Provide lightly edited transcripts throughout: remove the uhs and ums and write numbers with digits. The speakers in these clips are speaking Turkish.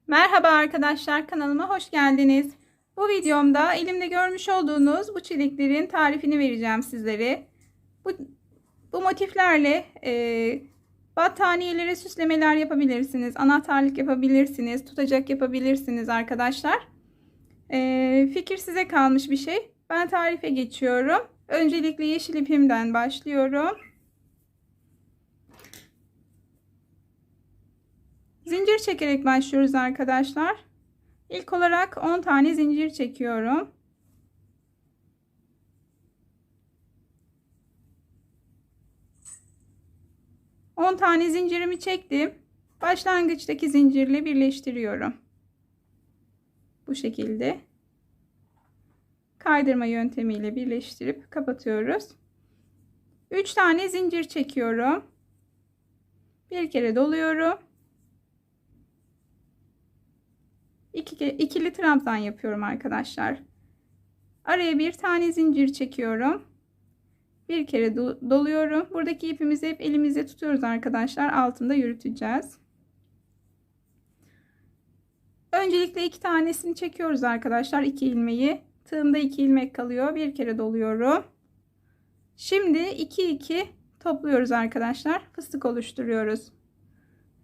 Merhaba arkadaşlar, kanalıma hoş geldiniz. Bu videomda elimde görmüş olduğunuz bu çiçeklerin tarifini vereceğim sizlere. Bu, bu motiflerle battaniyelere süslemeler yapabilirsiniz, anahtarlık yapabilirsiniz, tutacak yapabilirsiniz arkadaşlar. Fikir size kalmış bir şey. Ben tarife geçiyorum. Öncelikle yeşil ipimden başlıyorum. Zincir çekerek başlıyoruz arkadaşlar. İlk olarak 10 tane zincir çekiyorum. On tane zincirimi çektim. Başlangıçtaki zincirle birleştiriyorum. Bu şekilde kaydırma yöntemiyle birleştirip kapatıyoruz. 3 tane zincir çekiyorum. Bir kere doluyorum. İkili trabzan yapıyorum arkadaşlar. Araya bir tane zincir çekiyorum. Bir kere doluyorum. Buradaki ipimizi hep elimizde tutuyoruz arkadaşlar. Altında yürüteceğiz. Öncelikle 2 tanesini çekiyoruz arkadaşlar. 2 ilmeği. Tığımda 2 ilmek kalıyor. Bir kere doluyorum. Şimdi 2 topluyoruz arkadaşlar. Fıstık oluşturuyoruz.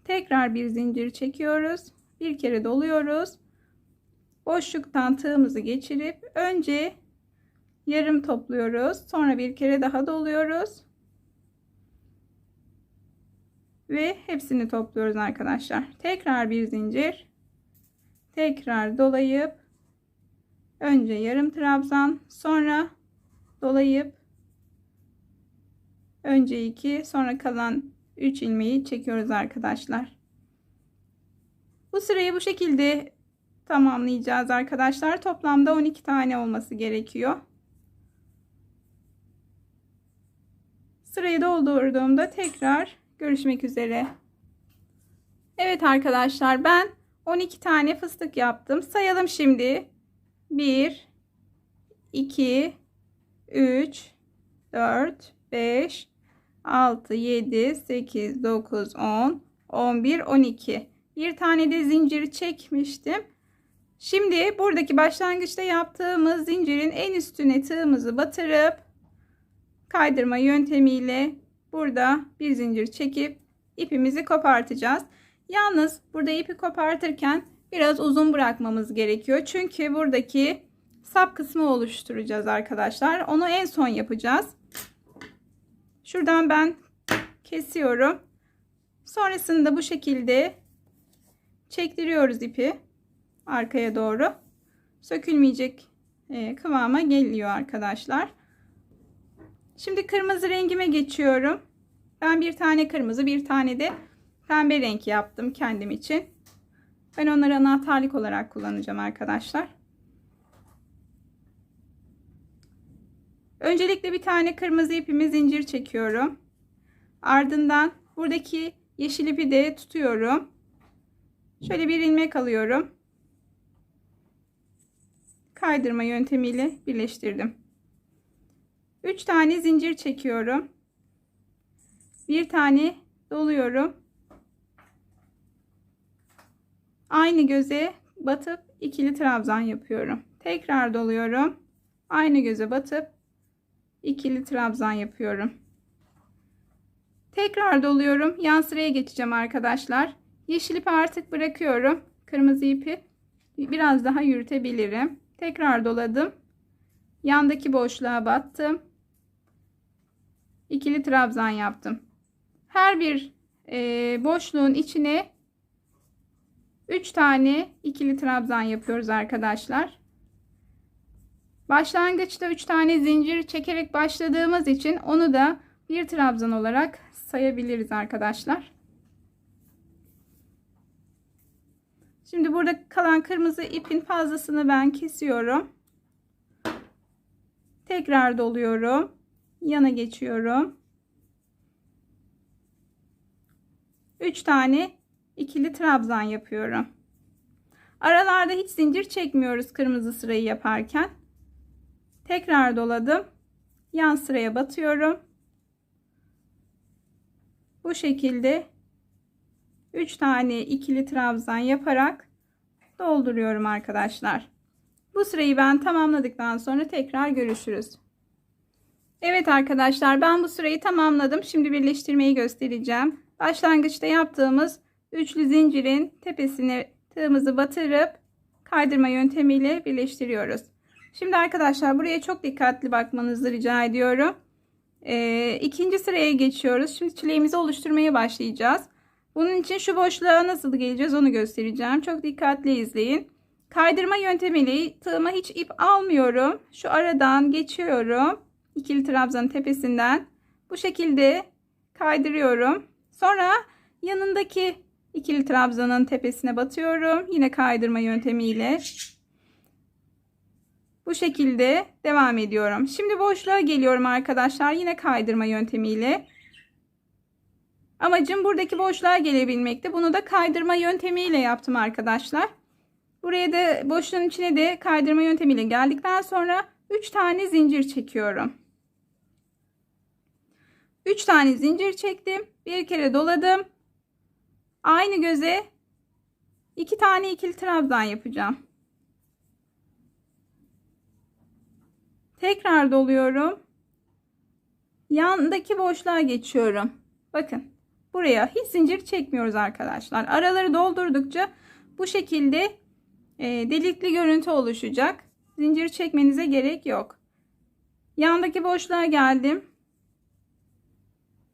Tekrar bir zincir çekiyoruz. Bir kere doluyoruz. Boşluktan tığımızı geçirip önce yarım topluyoruz. Sonra bir kere daha doluyoruz. Ve hepsini topluyoruz arkadaşlar. Tekrar bir zincir. Tekrar dolayıp önce yarım trabzan, sonra dolayıp önce 2, sonra kalan 3 ilmeği çekiyoruz arkadaşlar. Bu sırayı bu şekilde tamamlayacağız arkadaşlar. Toplamda 12 tane olması gerekiyor. Sırayı doldurduğumda tekrar görüşmek üzere. Evet arkadaşlar, ben 12 tane fıstık yaptım. Sayalım şimdi. 1 2 3 4 5 6 7 8 9 10 11 12. Bir tane de zincir çekmiştim. Şimdi buradaki başlangıçta yaptığımız zincirin en üstüne tığımızı batırıp kaydırma yöntemiyle burada bir zincir çekip ipimizi kopartacağız. Yalnız burada ipi kopartırken biraz uzun bırakmamız gerekiyor. Çünkü buradaki sap kısmı oluşturacağız arkadaşlar. Onu en son yapacağız. Şuradan ben kesiyorum. Sonrasında bu şekilde çektiriyoruz ipi arkaya doğru. Sökülmeyecek kıvama geliyor arkadaşlar. Şimdi kırmızı rengime geçiyorum. Ben bir tane kırmızı, bir tane de pembe renk yaptım kendim için. Ben onları anahtarlık olarak kullanacağım arkadaşlar. Öncelikle bir tane kırmızı ipimi zincir çekiyorum. Ardından buradaki yeşil ipi de tutuyorum. Şöyle bir ilmek alıyorum. Kaydırma yöntemiyle birleştirdim. 3 tane zincir çekiyorum. Bir tane doluyorum. Aynı göze batıp ikili trabzan yapıyorum. Tekrar doluyorum. Aynı göze batıp ikili trabzan yapıyorum. Tekrar doluyorum. Yan sıraya geçeceğim arkadaşlar. Yeşil ipi artık bırakıyorum. Kırmızı ipi biraz daha yürütebilirim. Tekrar doladım. Yandaki boşluğa battım. İkili trabzan yaptım. Her bir boşluğun içine 3 tane ikili trabzan yapıyoruz arkadaşlar. Başlangıçta 3 tane zincir çekerek başladığımız için onu da bir trabzan olarak sayabiliriz arkadaşlar. Şimdi burada kalan kırmızı ipin fazlasını ben kesiyorum. Tekrar doluyorum. Yana geçiyorum. 3 tane ikili trabzan yapıyorum. Aralarda hiç zincir çekmiyoruz kırmızı sırayı yaparken. Tekrar doladım. Yan sıraya batıyorum. Bu şekilde 3 tane ikili trabzan yaparak dolduruyorum arkadaşlar. Bu sırayı ben tamamladıktan sonra tekrar görüşürüz. Evet arkadaşlar, ben bu sırayı tamamladım. Şimdi birleştirmeyi göstereceğim. Başlangıçta yaptığımız üçlü zincirin tepesine tığımızı batırıp kaydırma yöntemiyle birleştiriyoruz. Şimdi arkadaşlar, buraya çok dikkatli bakmanızı rica ediyorum. İkinci sıraya geçiyoruz. Şimdi çileğimizi oluşturmaya başlayacağız. Bunun için şu boşluğa nasıl geleceğiz onu göstereceğim. Çok dikkatli izleyin. Kaydırma yöntemiyle tığıma hiç ip almıyorum. Şu aradan geçiyorum. İkili trabzanın tepesinden bu şekilde kaydırıyorum. Sonra yanındaki ikili trabzanın tepesine batıyorum. Yine kaydırma yöntemiyle bu şekilde devam ediyorum. Şimdi boşluğa geliyorum arkadaşlar. Yine kaydırma yöntemiyle. Amacım buradaki boşluğa gelebilmekti. Bunu da kaydırma yöntemiyle yaptım arkadaşlar. Buraya da boşluğun içine de kaydırma yöntemiyle geldikten sonra 3 tane zincir çekiyorum. 3 tane zincir çektim. Bir kere doladım. Aynı göze 2 tane ikili trabzan yapacağım. Tekrar doluyorum. Yandaki boşluğa geçiyorum. Bakın, buraya hiç zincir çekmiyoruz arkadaşlar. Araları doldurdukça bu şekilde delikli görüntü oluşacak. Zincir çekmenize gerek yok. Yandaki boşluğa geldim.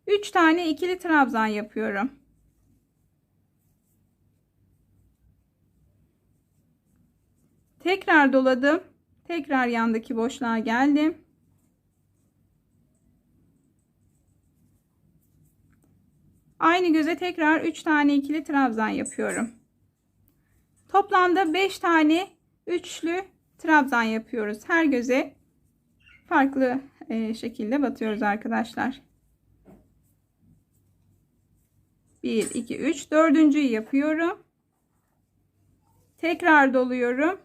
3 tane ikili trabzan yapıyorum. Tekrar doladım. Tekrar yandaki boşluğa geldim. Aynı göze tekrar 3 tane ikili trabzan yapıyorum. Toplamda 5 tane üçlü trabzan yapıyoruz. Her göze farklı şekilde batıyoruz arkadaşlar. 1, 2, 3. Dördüncüyü yapıyorum. Tekrar doluyorum.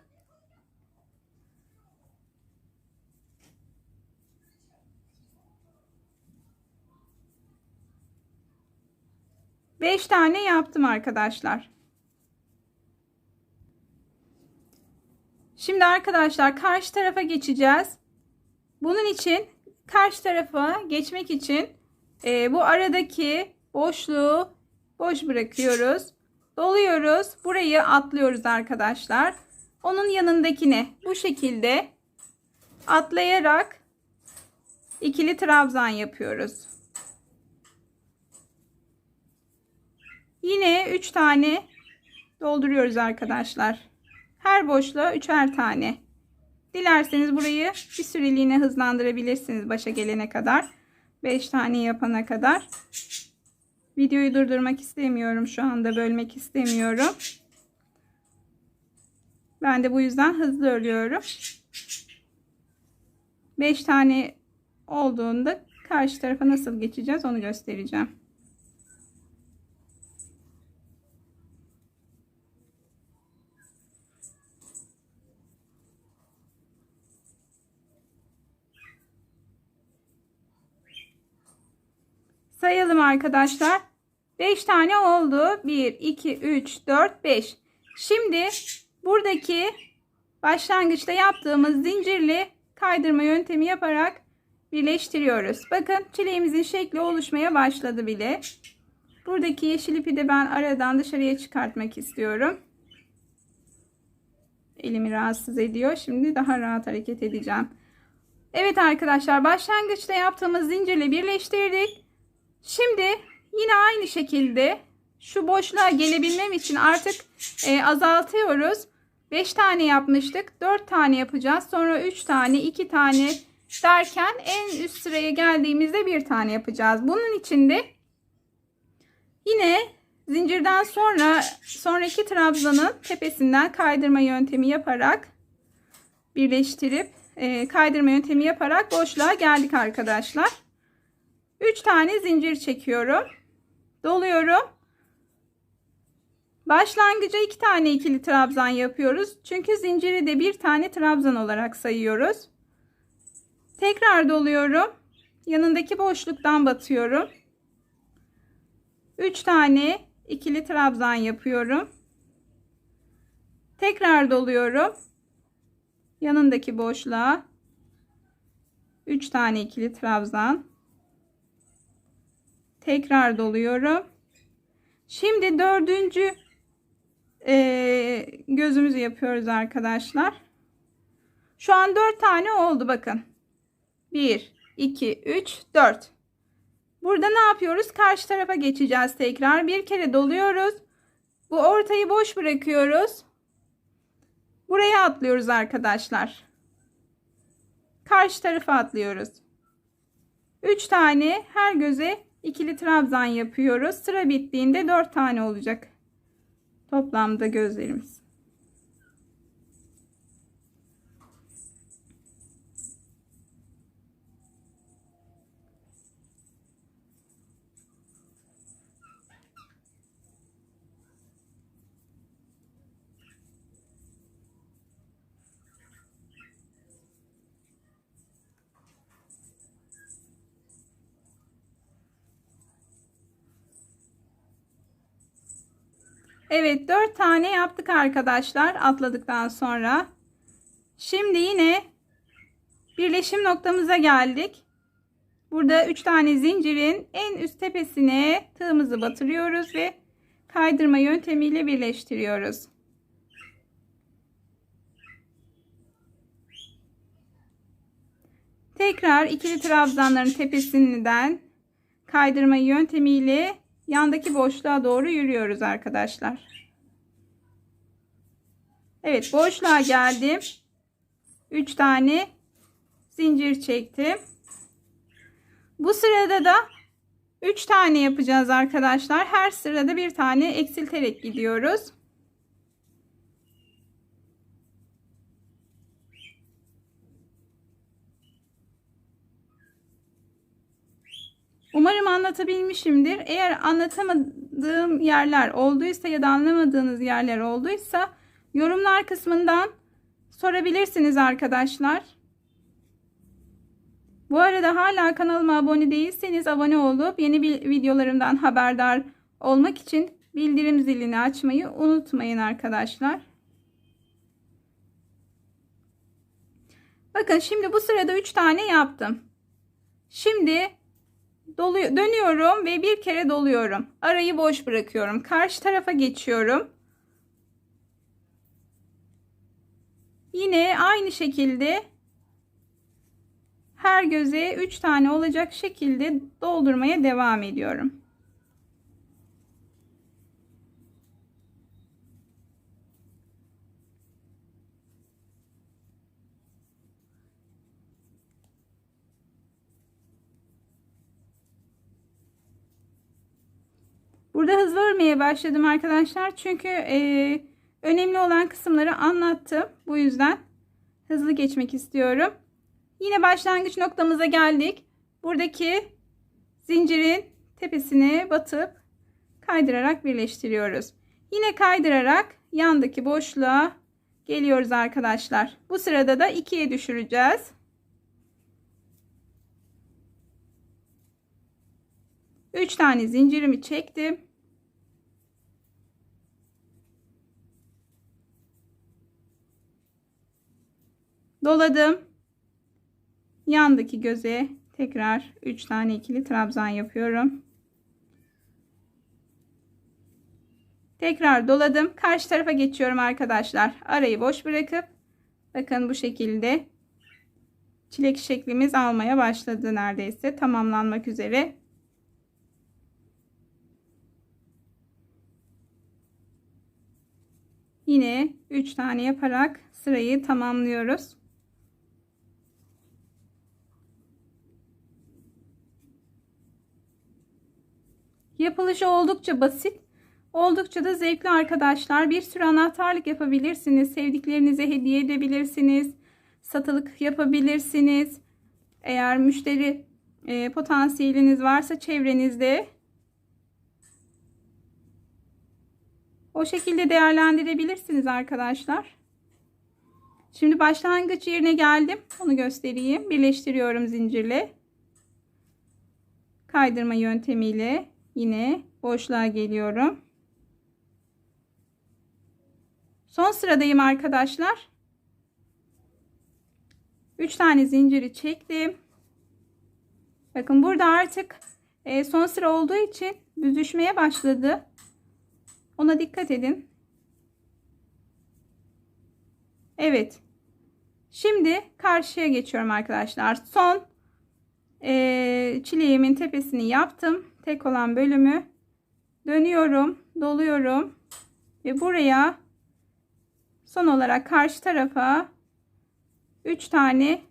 Beş tane yaptım arkadaşlar. Şimdi arkadaşlar karşı tarafa geçeceğiz. Bunun için karşı tarafa geçmek için bu aradaki boşluğu boş bırakıyoruz. Doluyoruz. Burayı atlıyoruz arkadaşlar. Onun yanındakine bu şekilde atlayarak ikili trabzan yapıyoruz. Yine 3 tane dolduruyoruz arkadaşlar. Her boşluğa 3'er tane. Dilerseniz burayı bir süreliğine hızlandırabilirsiniz başa gelene kadar. 5 tane yapana kadar. Videoyu durdurmak istemiyorum. Şu anda bölmek istemiyorum. Ben de bu yüzden hızlı örüyorum. 5 tane olduğunda karşı tarafa nasıl geçeceğiz onu göstereceğim. Sayalım arkadaşlar. 5 tane oldu. 1, 2, 3, 4, 5. Şimdi buradaki başlangıçta yaptığımız zincirli kaydırma yöntemi yaparak birleştiriyoruz. Bakın çileğimizin şekli oluşmaya başladı bile. Buradaki yeşil ipi de ben aradan dışarıya çıkartmak istiyorum. Elimi rahatsız ediyor. Şimdi daha rahat hareket edeceğim. Evet arkadaşlar, başlangıçta yaptığımız zincirle birleştirdik. Şimdi yine aynı şekilde şu boşluğa gelebilmem için artık azaltıyoruz. 5 tane yapmıştık. 4 tane yapacağız. Sonra 3 tane, 2 tane derken en üst sıraya geldiğimizde 1 tane yapacağız. Bunun için de yine zincirden sonraki trabzanın tepesinden kaydırma yöntemi yaparak birleştirip kaydırma yöntemi yaparak boşluğa geldik arkadaşlar. 3 tane zincir çekiyorum. Doluyorum. Başlangıca 2 tane ikili trabzan yapıyoruz. Çünkü zinciri de 1 tane trabzan olarak sayıyoruz. Tekrar doluyorum. Yanındaki boşluktan batıyorum. 3 tane ikili trabzan yapıyorum. Tekrar doluyorum. Yanındaki boşluğa 3 tane ikili trabzan. Tekrar doluyorum. Şimdi dördüncü gözümüzü yapıyoruz arkadaşlar. Şu an 4 tane oldu bakın. 1, 2, 3, 4. Burada ne yapıyoruz? Karşı tarafa geçeceğiz tekrar. Bir kere doluyoruz. Bu ortayı boş bırakıyoruz. Buraya atlıyoruz arkadaşlar. Karşı tarafa atlıyoruz. 3 tane her göze ikili trabzan yapıyoruz. Sıra bittiğinde 4 tane olacak. Toplamda gözlerimiz. Evet, 4 tane yaptık arkadaşlar atladıktan sonra. Şimdi yine birleşim noktamıza geldik. Burada 3 tane zincirin en üst tepesine tığımızı batırıyoruz ve kaydırma yöntemiyle birleştiriyoruz. Tekrar ikili trabzanların tepesinden kaydırma yöntemiyle yandaki boşluğa doğru yürüyoruz arkadaşlar. Evet, boşluğa geldim. 3 tane zincir çektim. Bu sırada da 3 tane yapacağız arkadaşlar. Her sırada bir tane eksilterek gidiyoruz. Umarım anlatabilmişimdir. Eğer anlatamadığım yerler olduysa ya da anlamadığınız yerler olduysa yorumlar kısmından sorabilirsiniz arkadaşlar. Bu arada hala kanalıma abone değilseniz abone olup yeni videolarımdan haberdar olmak için bildirim zilini açmayı unutmayın arkadaşlar. Bakın şimdi bu sırada 3 tane yaptım. Şimdi dönüyorum ve bir kere doluyorum. Arayı boş bırakıyorum. Karşı tarafa geçiyorum. Yine aynı şekilde her göze 3 tane olacak şekilde doldurmaya devam ediyorum. Burada hızlı örmeye başladım arkadaşlar. Çünkü önemli olan kısımları anlattım. Bu yüzden hızlı geçmek istiyorum. Yine başlangıç noktamıza geldik. Buradaki zincirin tepesine batıp kaydırarak birleştiriyoruz. Yine kaydırarak yandaki boşluğa geliyoruz arkadaşlar. Bu sırada da 2'ye düşüreceğiz. 3 tane zincirimi çektim. Doladım. Yandaki göze tekrar 3 tane ikili trabzan yapıyorum. Tekrar doladım. Karşı tarafa geçiyorum arkadaşlar. Arayı boş bırakıp bakın bu şekilde çilek şeklimiz almaya başladı, neredeyse tamamlanmak üzere. Yine 3 tane yaparak sırayı tamamlıyoruz. Yapılışı oldukça basit, oldukça da zevkli arkadaşlar. Bir sürü anahtarlık yapabilirsiniz. Sevdiklerinize hediye edebilirsiniz. Satılık yapabilirsiniz. Eğer müşteri potansiyeliniz varsa çevrenizde, o şekilde değerlendirebilirsiniz arkadaşlar. Şimdi başlangıç yerine geldim. Onu göstereyim. Birleştiriyorum zincirle. Kaydırma yöntemiyle yine boşluğa geliyorum. Son sıradayım arkadaşlar. 3 tane zinciri çektim. Bakın burada artık son sıra olduğu için büzüşmeye başladı. Ona dikkat edin. Evet. Şimdi karşıya geçiyorum arkadaşlar. Son çileğimin tepesini yaptım. Tek olan bölümü dönüyorum, doluyorum ve buraya son olarak karşı tarafa 3 tane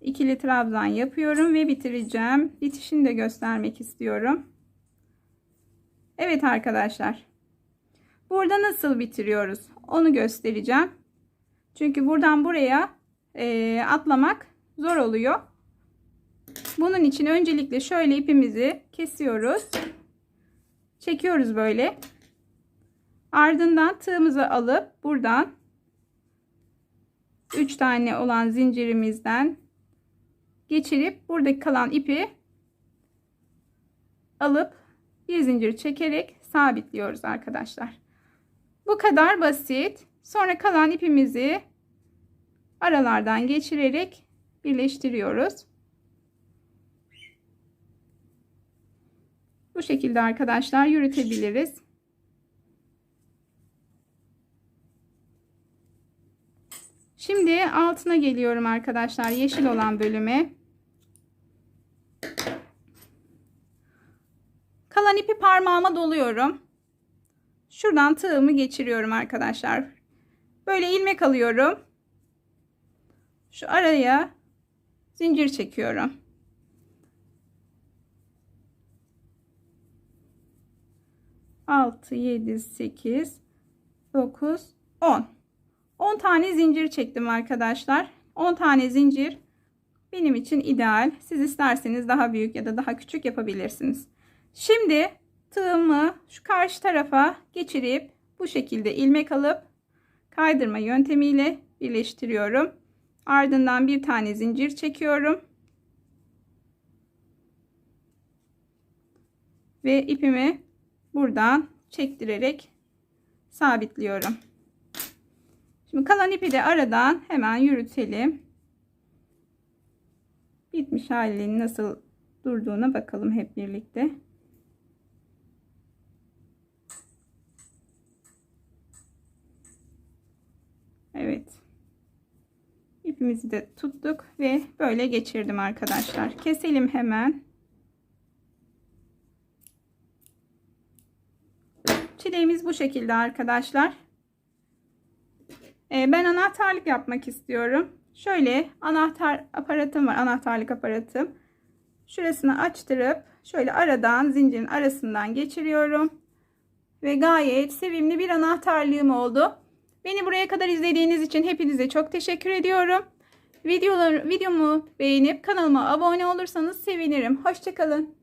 ikili trabzan yapıyorum ve bitireceğim. Bitişini de göstermek istiyorum. Evet arkadaşlar. Burada nasıl bitiriyoruz? Onu göstereceğim. Çünkü buradan buraya atlamak zor oluyor. Bunun için öncelikle şöyle ipimizi kesiyoruz. Çekiyoruz böyle. Ardından tığımızı alıp buradan 3 tane olan zincirimizden geçirip buradaki kalan ipi alıp bir zincir çekerek sabitliyoruz arkadaşlar. Bu kadar basit. Sonra kalan ipimizi aralardan geçirerek birleştiriyoruz. Bu şekilde arkadaşlar yürütebiliriz. Şimdi altına geliyorum arkadaşlar, yeşil olan bölüme. Kalan ipi parmağıma doluyorum. Şuradan tığımı geçiriyorum arkadaşlar. Böyle ilmek alıyorum. Şu araya zincir çekiyorum. Altı, 7, 8, 9, 10. 10 tane zincir çektim arkadaşlar. 10 tane zincir benim için ideal. Siz isterseniz daha büyük ya da daha küçük yapabilirsiniz. Şimdi tığımı şu karşı tarafa geçirip bu şekilde ilmek alıp kaydırma yöntemiyle birleştiriyorum. Ardından bir tane zincir çekiyorum. Ve ipimi buradan çektirerek sabitliyorum. Şimdi kalan ipi de aradan hemen yürütelim. Bitmiş halinin nasıl durduğuna bakalım hep birlikte. Evet. İpimizi de tuttuk ve böyle geçirdim arkadaşlar. Keselim hemen. Çileğimiz bu şekilde arkadaşlar. Ben anahtarlık yapmak istiyorum. Şöyle anahtar aparatım var. Anahtarlık aparatım. Şurasını açtırıp şöyle aradan zincirin arasından geçiriyorum. Ve gayet sevimli bir anahtarlığım oldu. Beni buraya kadar izlediğiniz için hepinize çok teşekkür ediyorum. Videomu beğenip kanalıma abone olursanız sevinirim. Hoşça kalın.